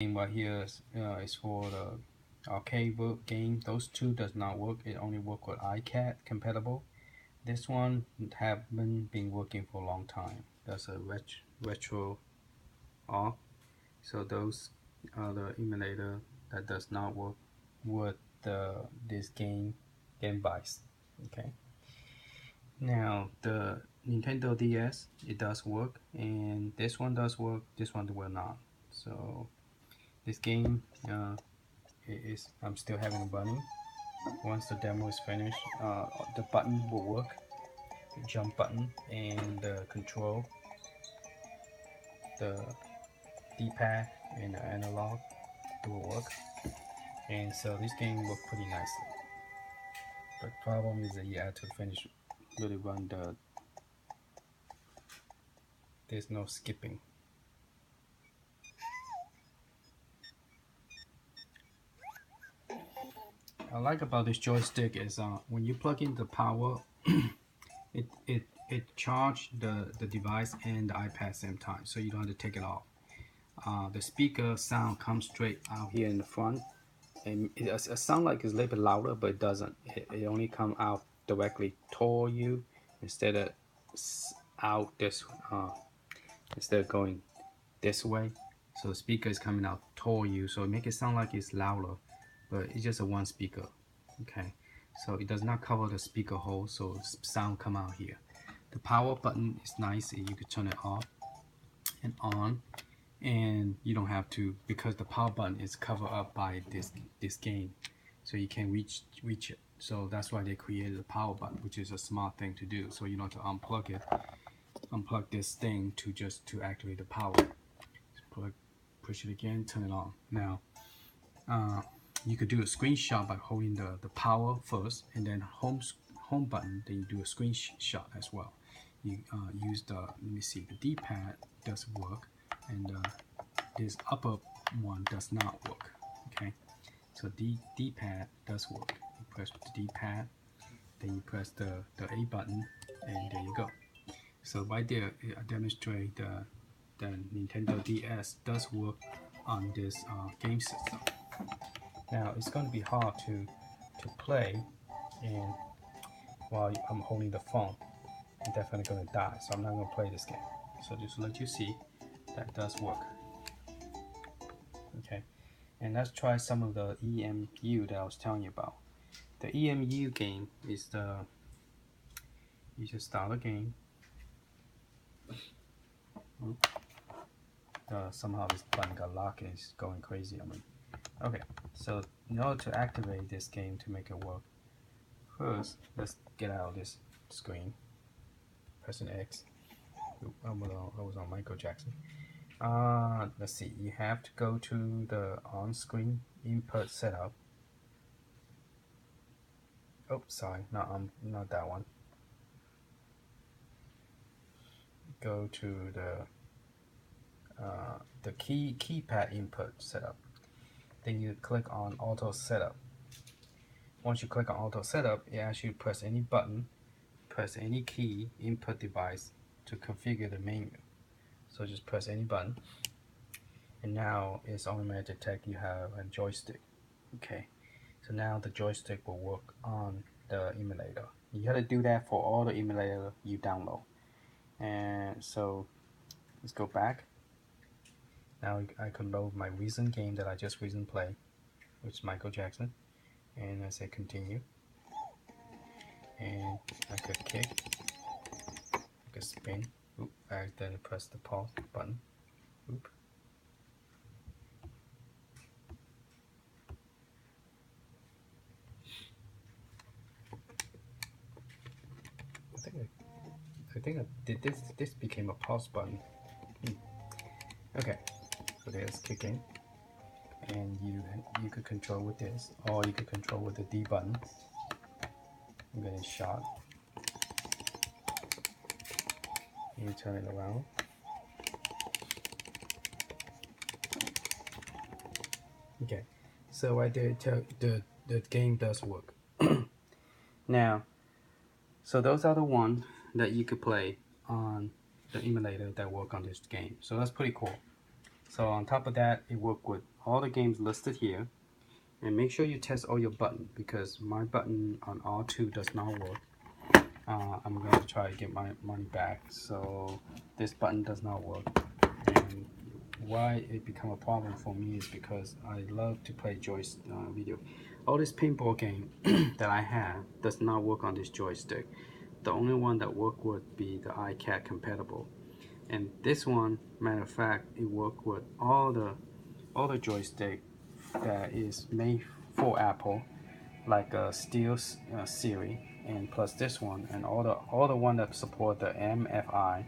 game right here is for the arcade game. Those two does not work. It only work with iPad compatible. This one haven't been working for a long time. That's a retro off. So those are the emulator that does not work with this Gamevice. Okay. Now the Nintendo DS, it does work, and this one does work. This one will not. So this game I'm still having it running. Once the demo is finished, the button will work, the jump button and the control, the D-pad and the analog will work. And so this game worked pretty nicely. But the problem is that you have to finish really run there's no skipping. I like about this joystick is when you plug in the power, it charge the device and the iPad same time, so you don't have to take it off. The speaker sound comes straight out here in the front, and it sound like it's a little bit louder, but it doesn't. It only come out directly toward you instead of out this instead of going this way. So the speaker is coming out toward you, so it make it sound like it's louder, but it's just a one speaker. Okay, so it does not cover the speaker hole, so sound come out here. The power button is nice, and you can turn it off and on, and you don't have to, because the power button is covered up by this game, so you can reach it. So that's why they created the power button, which is a smart thing to do. So you don't have to unplug this thing to activate the power. Push it again, turn it on. Now you could do a screenshot by holding the power first, and then home button, then you do a screenshot as well. You use let me see, the D-pad does work, and this upper one does not work. Okay, so D-pad does work. You press the D-pad, then you press the A button, and there you go. So right there, I demonstrate the Nintendo DS does work on this game system. Now it's going to be hard to play, and while I'm holding the phone, I'm definitely going to die. So I'm not going to play this game. So just to let you see that does work. Okay, and let's try some of the EMU that I was telling you about. The EMU game is you just start a game. Somehow this button got locked and it's going crazy on me. Okay, so in order to activate this game to make it work, first let's get out of this screen. Pressing X. I was on Michael Jackson. Let's see. You have to go to the on-screen input setup. Oh, sorry, not that one. Go to the keypad input setup. Then you click on auto setup. Once you click on auto setup, it asks you to press any button, press any key input device to configure the menu. So just press any button, and now it's automatically detect you have a joystick. Okay, so now the joystick will work on the emulator. You gotta do that for all the emulator you download. And so let's go back. Now I can load my recent game that I just recently played, which is Michael Jackson, and I say continue, and I could kick, I could spin. Oop, I accidentally pressed the pause button. Oop. I think I did this. This became a pause button. Okay, so there's kicking, and you could control with this, or you could control with the D button. I'm getting shot. You turn it around. Okay, so right there, the game does work. Now, so those are the ones that you could play on the emulator that work on this game. So that's pretty cool. So on top of that, it works with all the games listed here. And make sure you test all your buttons, because my button on R2 does not work. I'm going to try to get my money back. So this button does not work. And why it become a problem for me is because I love to play joystick video. All this paintball game that I have does not work on this joystick. The only one that work would be the iPad compatible. And this one, matter of fact, it work with all the joystick that is made for Apple, like a Steel series, and plus this one, and all the one that support the MFI,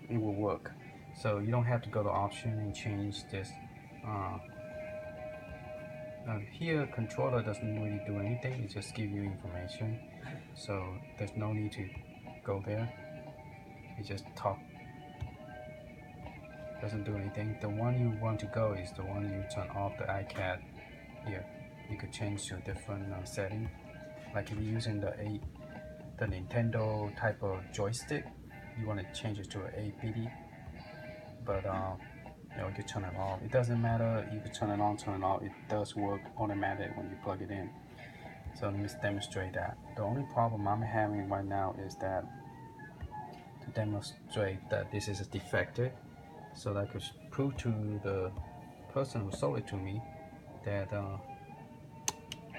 it will work. So you don't have to go to option and change this. Here, controller doesn't really do anything; it just give you information. So there's no need to go there. It just talk. Doesn't do anything. The one you want to go is the one you turn off the iPad. Here, you could change to a different setting. Like if you're using the Nintendo type of joystick, you want to change it to an 8-bitty. But you can turn it off. It doesn't matter. You can turn it on, turn it off. It does work automatic when you plug it in. So let me demonstrate that. The only problem I'm having right now is that to demonstrate that this is a defective, so that I could prove to the person who sold it to me that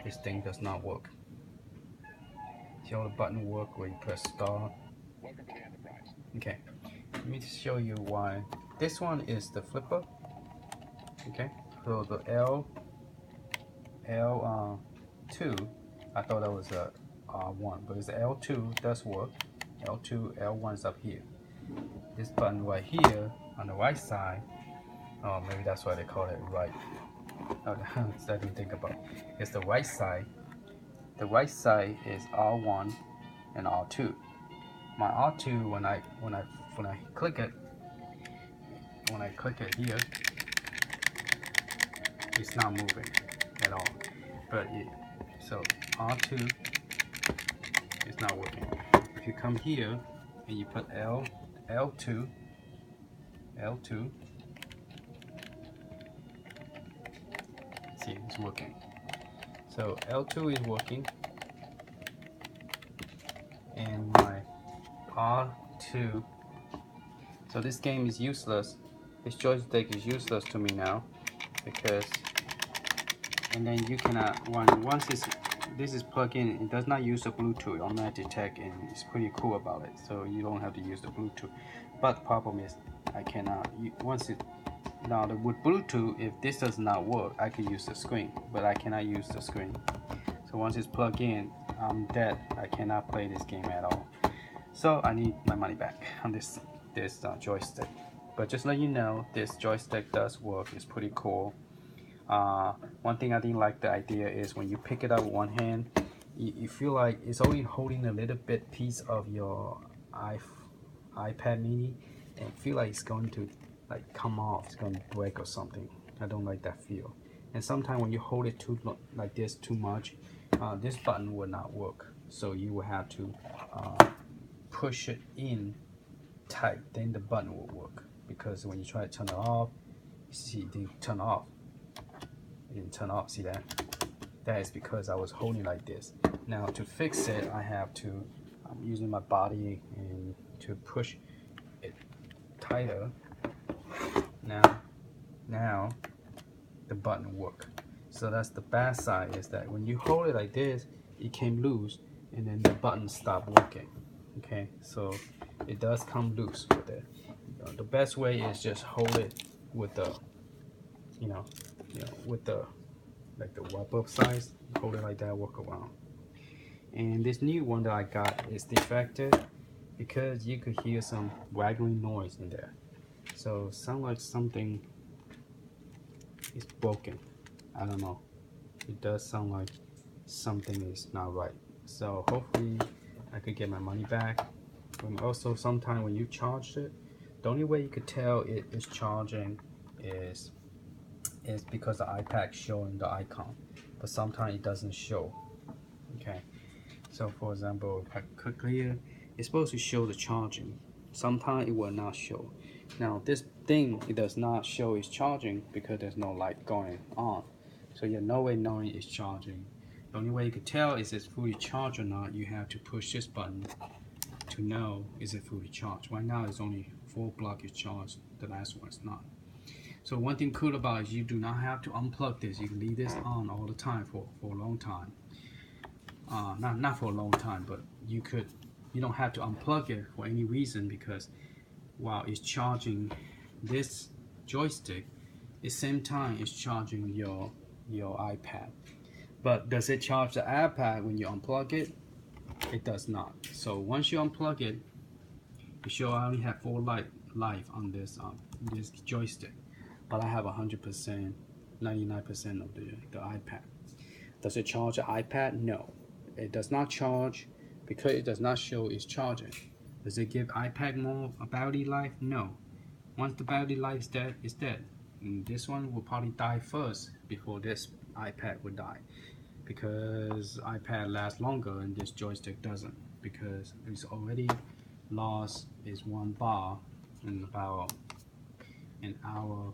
this thing does not work. See how the button work where you press start. Okay, let me show you why. This one is the flipper. Okay, so the L2, I thought that was a R1, but it's L2 does work. L2, L1 is up here. This button right here on the right side, oh, maybe that's why they call it right. Oh, I didn't think about it. It's the right side. The right side is R1 and R2. My R2, when I click it, here, it's not moving at all. But so R2 is not working. If you come here and you put L2, see, it's working. So L2 is working, and my R2. So this game is useless. This joystick is useless to me now, because, and then you cannot, once this is plugged in, it does not use the Bluetooth. It automatically detect, and it's pretty cool about it. So you don't have to use the Bluetooth. But the problem is, I cannot. Now with Bluetooth, if this does not work, I can use the screen, but I cannot use the screen. So once it's plugged in, I'm dead. I cannot play this game at all. So I need my money back on this joystick. But just let you know, this joystick does work. It's pretty cool. One thing I didn't like the idea is when you pick it up with one hand, you feel like it's only holding a little bit piece of your iPad mini, and feel like it's going to like come off, it's going to break or something. I don't like that feel. And sometimes when you hold it like this too much, this button will not work. So you will have to push it in tight, then the button will work. Because when you try to turn it off, you see it didn't turn off. It didn't turn off, see that? That is because I was holding like this. Now to fix it, I have to, I'm using my body and to push it tighter. Now the button work. So that's the bad side, is that when you hold it like this, it came loose, and then the button stopped working. Okay, so it does come loose with it. The best way is just hold it with the, with the, like the wrap-up size. Hold it like that, walk around. And this new one that I got is defective because you could hear some waggling noise in there. So it sounds like something is broken. I don't know. It does sound like something is not right. So hopefully I could get my money back. And also, sometimes when you charge it, the only way you could tell it is charging is because the iPad showing the icon, but sometimes it doesn't show. Okay, so for example, if I click here, it's supposed to show the charging. Sometimes it will not show. Now this thing, it does not show it's charging because there's no light going on. So you have no way knowing it's charging. The only way you could tell is it's fully charged or not, you have to push this button to know is it fully charged. Right now it's only 4 block is charged, the last one is not. So one thing cool about it is you do not have to unplug this. You can leave this on all the time for a long time. Not for a long time, but you don't have to unplug it for any reason, because while it's charging this joystick, at the same time it's charging your iPad. But does it charge the iPad when you unplug it? It does not. So once you unplug it, you show I only have 4 life on this joystick, but I have 100%, 99% of the iPad. Does it charge the iPad? No, it does not charge because it does not show it's charging. Does it give iPad more battery life? No. Once the battery life is dead, it's dead. And this one will probably die first before this iPad will die, because iPad lasts longer and this joystick doesn't, because it's already lost its 1 bar in about an hour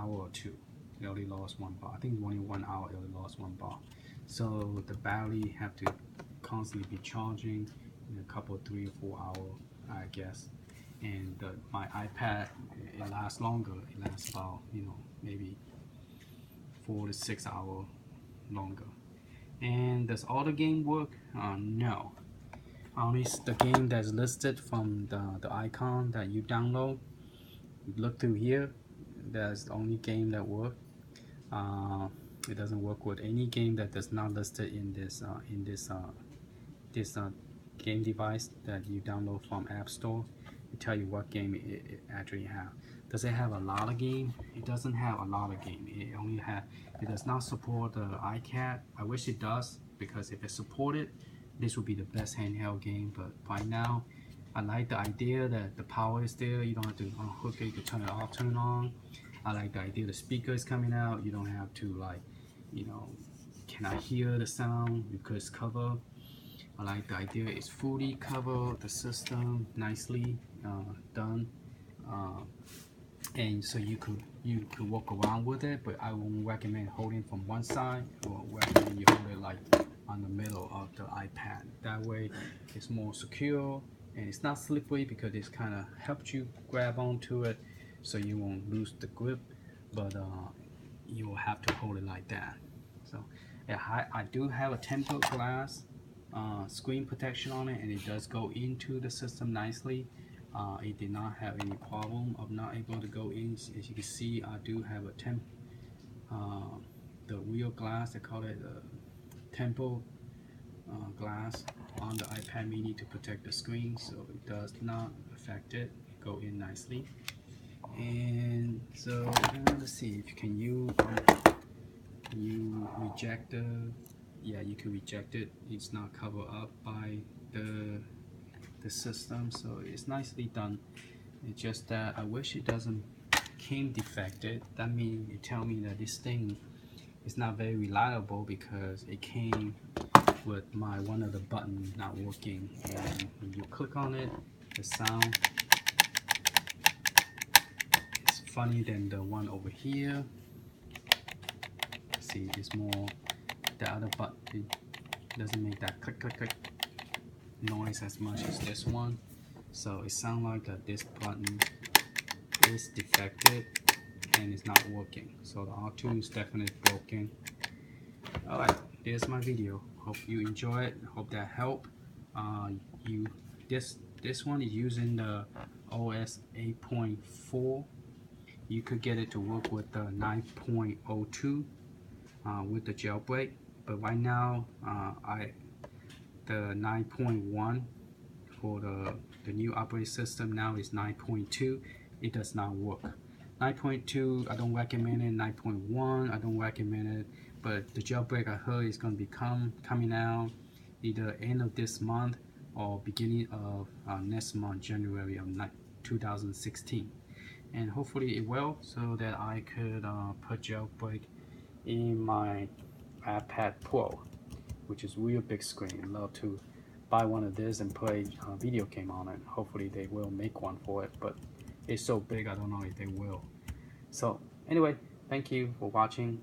or two. It already lost 1 bar. I think only 1 hour it only lost 1 bar. So the battery have to constantly be charging in a couple 3 or 4 hours, I guess. And my iPad, it lasts longer. It lasts about, maybe 4 to 6 hours longer. And does all the game work? No. Only the game that's listed from the icon that you download. You look through here, that's the only game that works. It doesn't work with any game that is not listed in this Gamevice that you download from App Store. It tell you what game it actually have. Does it have a lot of game? It doesn't have a lot of game. It does not support the iPad. I wish it does, because if it supported, this would be the best handheld game. But right now, I like the idea that the power is there. You don't have to unhook it. You can turn it off, turn it on. I like the idea the speaker is coming out. You don't have to can I hear the sound because it's covered. I like the idea it's fully covered, the system nicely done, and so you could walk around with it. But I won't recommend holding from one side. I will recommend you hold it like on the middle of the iPad. That way it's more secure and it's not slippery, because it's kind of helps you grab onto it so you won't lose the grip, but you will have to hold it like that. So yeah, I do have a tempered glass screen protection on it, and it does go into the system nicely. It did not have any problem of not able to go in. As you can see, I do have a the real glass, they call it tempered glass on the iPad mini to protect the screen, so it does not affect it. Go in nicely. And so let's see if you reject the, yeah, you can reject it. It's not covered up by the system, so it's nicely done. It's just that I wish it doesn't came defected. That means it tell me that this thing is not very reliable, because it came with one of the buttons not working, and when you click on it, the sound is funny than the one over here. See, it's more, the other button, it doesn't make that click click click noise as much as this one. So it sounds like that this button is defective and it's not working. So the R2 is definitely broken. Alright, there's my video. Hope you enjoy it. Hope that helped. This one is using the OS 8.4. You could get it to work with the 9.02 with the jailbreak, but right now the 9.1 for the new operating system now is 9.2. It does not work. 9.2 I don't recommend it. 9.1 I don't recommend it. But the jailbreak I heard is going to be coming out either end of this month or beginning of next month, January of 2016, and hopefully it will, so that I could put jailbreak in my iPad Pro, which is real big screen. I'd love to buy one of this and play video game on it. Hopefully they will make one for it, but It's so big, I don't know if they will. So anyway, thank you for watching.